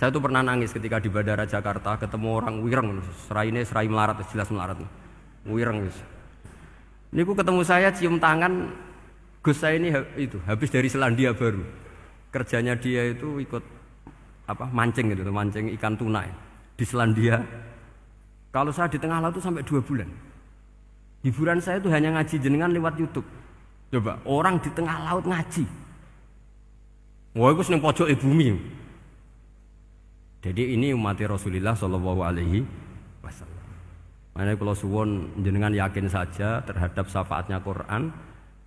Saya tuh pernah nangis ketika di Bandara Jakarta ketemu orang wireng, serainya serai melarat, jelas melarat. Wireng wis. Niku ketemu saya cium tangan, Gus saya ini itu habis dari Selandia Baru. Kerjanya dia itu ikut mancing gitu, mancing ikan tuna di Selandia. Kalau saya di tengah laut itu sampai 2 bulan. Hiburan saya itu hanya ngaji jenengan lewat YouTube. Coba orang di tengah laut ngaji. Wah, itu seneng pojok bumi. Jadi ini umat Rasulullah Shallallahu Alaihi Wasallam. Makanya kalau suwon jenengan yakin saja terhadap syafaatnya Quran,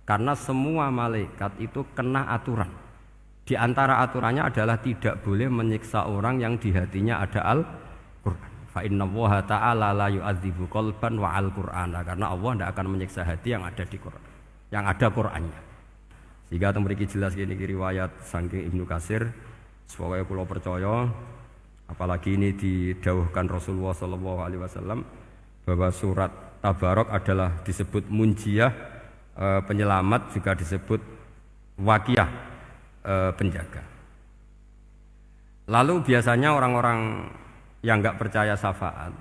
karena semua malaikat itu kena aturan. Di antara aturannya adalah tidak boleh menyiksa orang yang di hatinya ada Al-Quran. Fa innallaha ta'ala la yu'adzibu qalban wa al-Qur'ana, karena Allah tidak akan menyiksa hati yang ada di Quran, yang ada Qurannya. Sehingga memiliki jelas gini riwayat saking Ibnu Katsir, supaya kula percaya, apalagi ini didhawuhkan Rasulullah sallallahu alaihi wasallam bahwa surat Tabarok adalah disebut munjiyah, penyelamat, juga disebut waqiyah, penjaga. Lalu biasanya orang-orang yang enggak percaya syafaat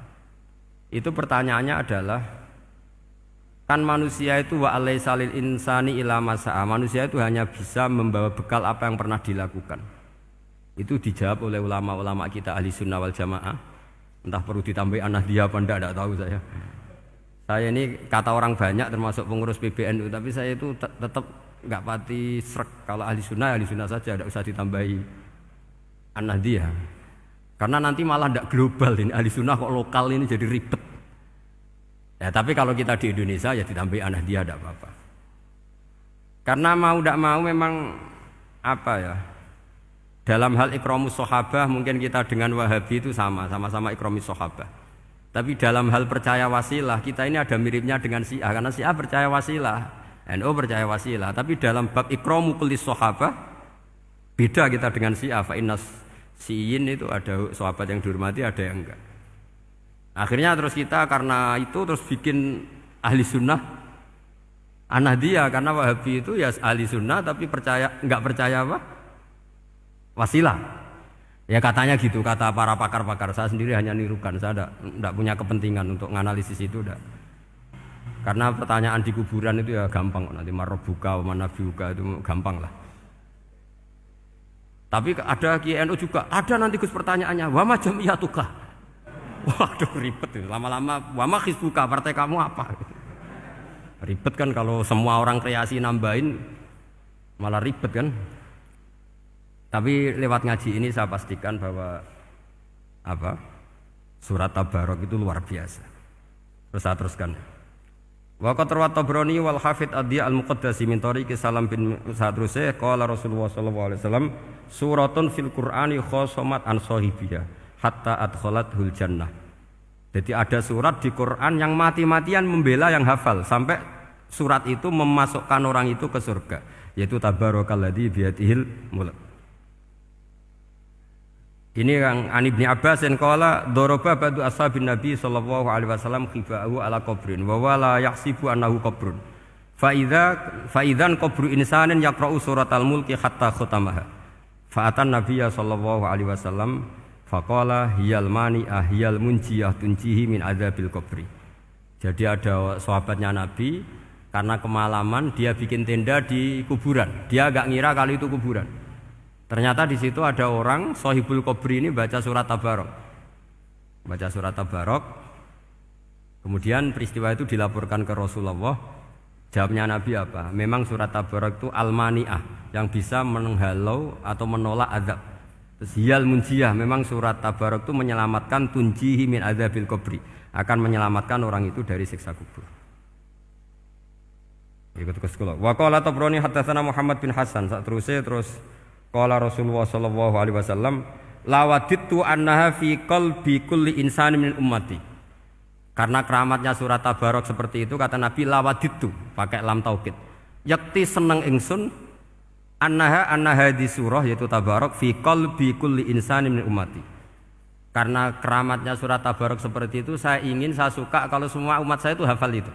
itu pertanyaannya adalah, kan manusia itu wa alaisalil insani ila masa'a, manusia itu hanya bisa membawa bekal apa yang pernah dilakukan. Itu dijawab oleh ulama-ulama kita ahli sunnah wal jamaah. Entah perlu ditambah anahdia apa enggak tahu saya. Saya ini kata orang banyak termasuk pengurus PBNU, tapi saya itu tetap enggak pati srek. Kalau ahli sunnah saja, tidak usah ditambahi anahdia. Karena nanti malah tidak global ini, ahli sunnah kok lokal ini jadi ribet. Ya, tapi kalau kita di Indonesia ya ditambahi anahdia tidak apa-apa. Karena mau tidak mau memang dalam hal ikramus sahabah mungkin kita dengan Wahabi itu sama-sama ikramus sahabah. Tapi dalam hal percaya wasilah kita ini ada miripnya dengan Syiah, karena Syiah percaya wasilah, NU percaya wasilah. Tapi dalam bab ikramu kulli sahabah beda kita dengan Syiah. Fa innas Syiin itu ada sahabat yang dihormati, ada yang enggak. Akhirnya terus kita karena itu terus bikin ahli sunnah anahdia, karena Wahabi itu ya ahli sunnah tapi enggak percaya wasilah. Ya katanya gitu, kata para pakar-pakar. Saya sendiri hanya nirukan, saya enggak punya kepentingan untuk menganalisis itu enggak. Karena pertanyaan di kuburan itu ya gampang, nanti marbuka manabiuka itu gampang lah. Tapi ada KNU juga, ada nanti Gus pertanyaannya, wa ma jamiyatuka. Waduh ribet itu, lama-lama wa ma hizbuka, partai kamu apa? Ribet kan kalau semua orang kreasi nambahin, malah ribet kan. Tapi lewat ngaji ini saya pastikan bahwa surat Tabarok itu luar biasa. Terus saya teruskan. Wa qad rawat Tabrani wal Hafidz Ad-Diya al-Muqaddasi min tariqi Salam bin Sa'drusih qala Rasulullah sallallahu alaihi wasallam suratun fil Qur'ani khosomat an sahibiha hatta adkhalathul jannah. Jadi ada surat di Quran yang mati-matian membela yang hafal sampai surat itu memasukkan orang itu ke surga, yaitu tabarakalladzi biyadihil mulk. Ini yang An Ibnu Abbas yang qala daraba ba'du ashabin Nabi sallallahu alaihi wasallam khiba'ahu ala qabrin wa wala yahsibu annahu qabrun. Fa idzan qabru insanin yaqra'u suratal mulki hatta khatamaha. Fa atan Nabiyya sallallahu alaihi wasallam faqala hiyal mani'ah hiyal munjiyah tunjihi min adzabil qabri. Jadi ada sahabatnya Nabi, karena kemalaman dia bikin tenda di kuburan. Dia enggak ngira kalau itu kuburan. Ternyata di situ ada orang Sohibul Qabri ini baca surat Tabarok. Baca surat Tabarok. Kemudian peristiwa itu dilaporkan ke Rasulullah. Jawabnya Nabi apa? Memang surat Tabarok itu al-mani'ah, yang bisa menghalau atau menolak azab. Terus hiyal munjiyah, memang surat Tabarok itu menyelamatkan tunjihi min adzabil qabri, akan menyelamatkan orang itu dari siksa kubur. Ikut ke sekolah. Wa qala Tabrani haddatsana Muhammad bin Hasan. Terus qala Rasulullah sallallahu alaihi wasallam lawadittu annaha fi qalbi kulli insani min ummati. Karena keramatnya surat Tabarok seperti itu, kata Nabi lawadittu pakai lam taukid. Yakti seneng ingsun annaha di surah yaitu Tabarok fi qalbi kulli insani min ummati. Karena keramatnya surat Tabarok seperti itu, saya suka kalau semua umat saya itu hafal itu.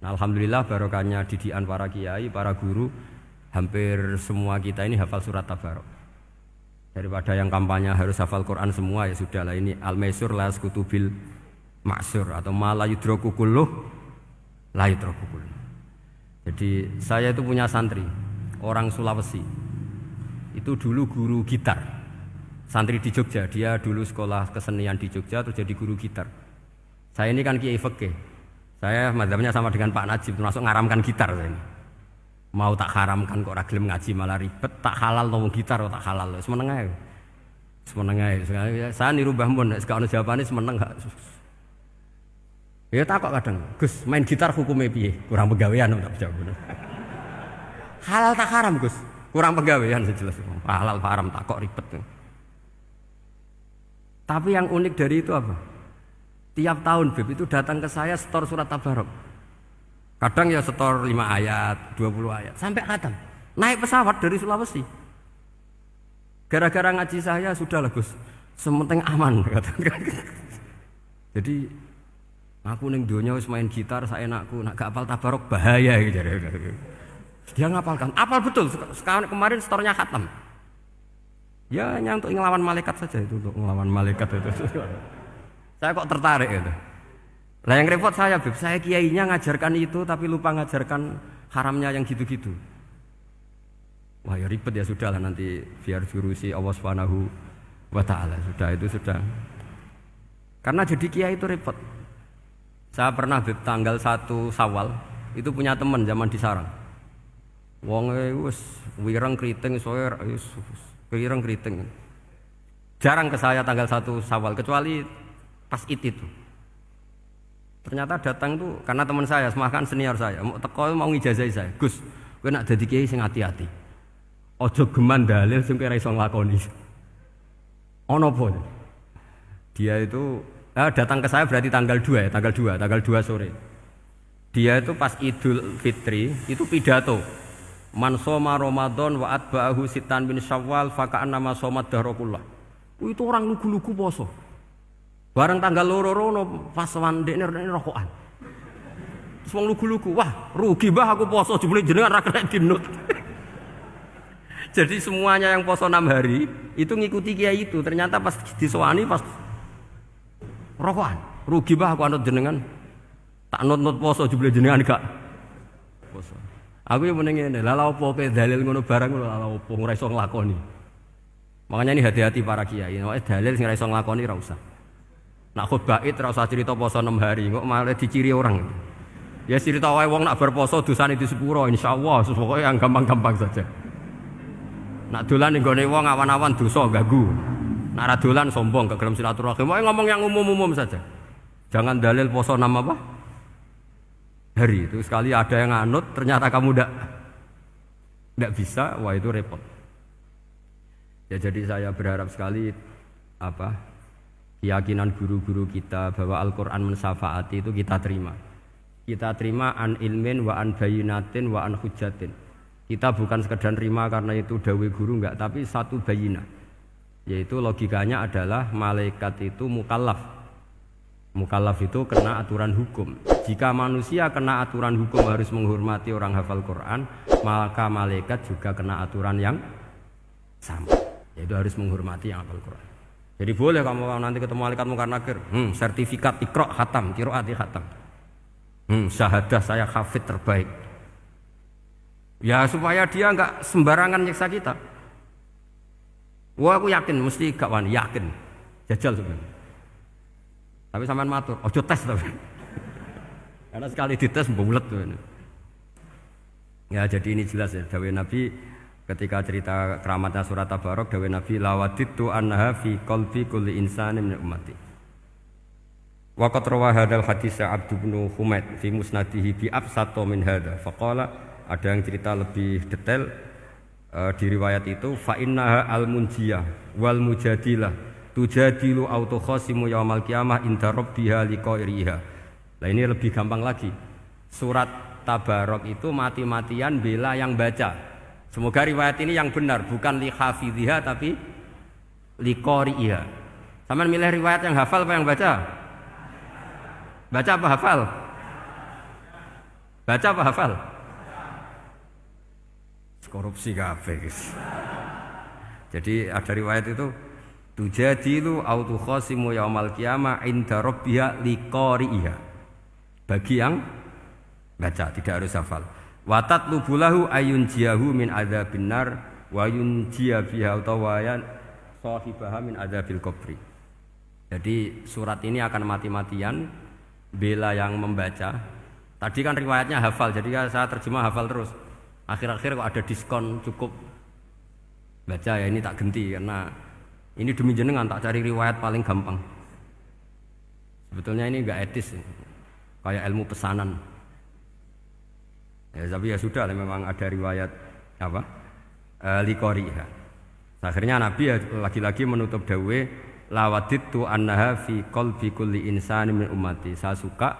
Nah, alhamdulillah barokahnya didikan para kiai, para guru, hampir semua kita ini hafal surat Tabarok. Daripada yang kampanye harus hafal Quran semua, ya sudahlah, ini al-maisur la yasqutubil ma'sur, atau ma la yudraku kulluh la yudraku kulluh. Jadi saya itu punya santri orang Sulawesi. Itu dulu guru gitar. Santri di Jogja, dia dulu sekolah kesenian di Jogja terus jadi guru gitar. Saya ini kan kiai fikih. Saya mazhabnya sama dengan Pak Najib, termasuk ngaramkan gitar saya ini. Mau tak haramkan kok ora gelem ngaji malah ribet, tak halal ngomong gitar kok tak halal. Semeneng ae. Semeneng ae. Saya niru Mbah Mun, nek ono jawabane semeneng gak. Ya takok kadang, Gus, main gitar hukumnya piye? Kurang pegawean tak jawab. Halal tak haram, Gus? Kurang pegawean sejelas. Halal haram takok ribet. Tapi yang unik dari itu apa? Tiap tahun Beb itu datang ke saya setor surat Tabarok. Kadang ya setor 5 ayat, 20 ayat, sampai khatam. Naik pesawat dari Sulawesi. Gara-gara ngaji saya sudahlah Gus, sementing aman katakan. Jadi aku ning donya wis main gitar saenakku, nak gak apal Tabarok bahaya gitu. Dia ngapalkan, apal betul. Sekarang kemarin setornya khatam. Ya hanya untuk ngelawan malaikat saja itu, untuk ngelawan malaikat itu. Saya kok tertarik gitu. Lah yang repot saya, Beb, saya kiainya ngajarkan itu tapi lupa ngajarkan haramnya yang gitu-gitu. Wah ya ribet ya, sudahlah nanti biar diurusi Allah Subhanahu wa taala. Sudah itu sudah. Karena jadi kiai itu repot. Saya pernah Beb tanggal 1 Syawal itu punya teman zaman di Sarang. Wonge wis wireng kriting soe wis wireng kriting. Jarang ke saya tanggal 1 Syawal kecuali pas itu. Ternyata datang tuh karena teman saya, semakan senior saya, teko mau ngijazahi saya. Gus, kowe nak dadi kiai sing hati-hati. Aja geman dalil sing kowe ora iso nglakoni. Ono apa? Dia itu datang ke saya berarti tanggal 2 ya, tanggal 2 sore. Dia itu pas Idul Fitri itu pidato. Man shoma Ramadan wa atba'ahu sitan min Syawal fa ka'annama shoma dahrakullah. Itu orang lugu-lugu poso. Bareng tanggal loro-loro pas wandekne rokokan. Terus wong lugu-lugu, wah rugi bah aku poso jebule jenengan ra kena dinut. Jadi semuanya yang poso 6 hari itu ngikuti kiai itu. Ternyata pas disowani pas rokokan, rugi bah aku anut jenengan. Tak nut-nut poso jebule jenengan gak poso. Aku yang mending ngene, lha opo kowe dalil ngono barang ngono lha opo ora iso nglakoni. Makanya ini hati-hati para kiai, nek dalil sing ora iso nglakoni ora usah. Nak khutbah id ora usah cerita poso 6 hari, kok malah diciri orang. Ya cerita wae wong nak berposo dosane di sepuro insyaallah, pokoke yang gampang-gampang saja. Nak dolan ning gone wong awan-awan dosa ganggu. Nak ra dolan sombong kegelem silaturahim. Wae ngomong yang umum-umum saja. Jangan dalil poso 6 apa? Hari itu sekali ada yang anut ternyata kamu ndak bisa, wah itu repot. Ya jadi saya berharap sekali keyakinan guru-guru kita bahwa Al-Quran mensyafaati itu kita terima. Kita terima an ilmin wa an bayinatin wa an hujatin. Kita bukan sekedar terima karena itu dawai guru enggak, tapi satu bayinah. Yaitu logikanya adalah malaikat itu mukallaf. Mukallaf itu kena aturan hukum. Jika manusia kena aturan hukum harus menghormati orang hafal Quran, maka malaikat juga kena aturan yang sama. Yaitu harus menghormati yang hafal Quran. Jadi boleh kamu nanti ketemu malaikat mungkar nakir, sertifikat Iqra khatam, qiraati khatam. Syahadah saya hafid terbaik. Ya supaya dia enggak sembarangan nyiksa kita. Wah aku yakin mesti gak wani, yakin. Jajal sebenarnya. Tapi sampean matur, ojo tes tapi. Karena sekali dites bulet tuh. Ya jadi ini jelas ya dawuh Nabi ketika cerita keramatnya surat Tabarok, dawuh Nabi lawaditu annaha fi qalbi kulli insanin min ummati. Wa qad rawa hadzal hadits Abd bin Humaid fi musnadihi bi absata min hadza. Faqala ada yang cerita lebih detail di riwayat itu fa innaha al munjiyah wal mujadilah tujadilu autokhasimu yaumal qiyamah inda rabbiha liqairiha. Nah ini lebih gampang lagi. Surat Tabarok itu mati-matian bela yang baca. Semoga riwayat ini yang benar, bukan li hafidhiha tapi li qari'iha. Sampeyan milih riwayat yang hafal apa yang baca? Baca apa hafal? Baca apa hafal? Korupsi kabeh guys. Jadi ada riwayat itu tujadilu au tukhasimu yaumal qiyamah inda rabbiha liqari'iha. Bagi yang baca tidak harus hafal. Wa tatlubu lahu ayunjiyahu min adzabin nar wa yunjiya biha utawayan sahibaha min adzabil qabri. Jadi surat ini akan mati-matian bela yang membaca. Tadi kan riwayatnya hafal, jadi saya terjemah hafal terus. Akhir-akhir kok ada diskon cukup baca ya ini tak ganti karena ini demi jenengan tak cari riwayat paling gampang. Sebetulnya ini enggak etis, kayak ilmu pesanan. Ya, tapi ya sudah, memang ada riwayat apa? Liqariha. Akhirnya Nabi ya lagi-lagi menutup dawe lawaditu annaha fi qalbi kulli insani min ummati. Saya suka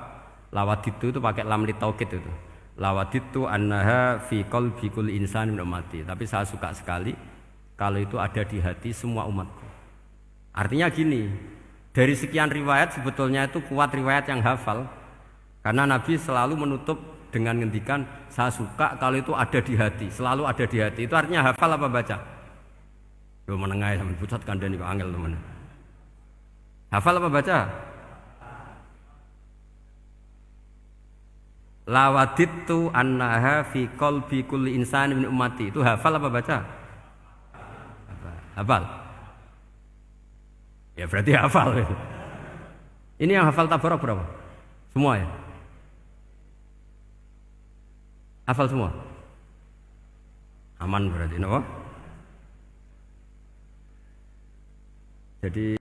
lawaditu itu pakai lam li taukid itu. Lawaditu annaha fi qalbi kulli insani min ummati. Tapi saya suka sekali kalau itu ada di hati semua umatku. Artinya gini, dari sekian riwayat sebetulnya itu kuat riwayat yang hafal. Karena Nabi selalu menutup dengan ngendikan saya suka kalau itu ada di hati, selalu ada di hati. Itu artinya hafal apa baca? Yo menengai sampe pucat kandhani kok angel teman. Hafal apa baca? Lawaditu annaha fi qalbi kulli insani min ummati. Itu hafal apa baca? Hafal. Ya berarti hafal. Ini yang hafal tabarok berapa? Semua ya? Hafal semua? Aman berarti, no? Jadi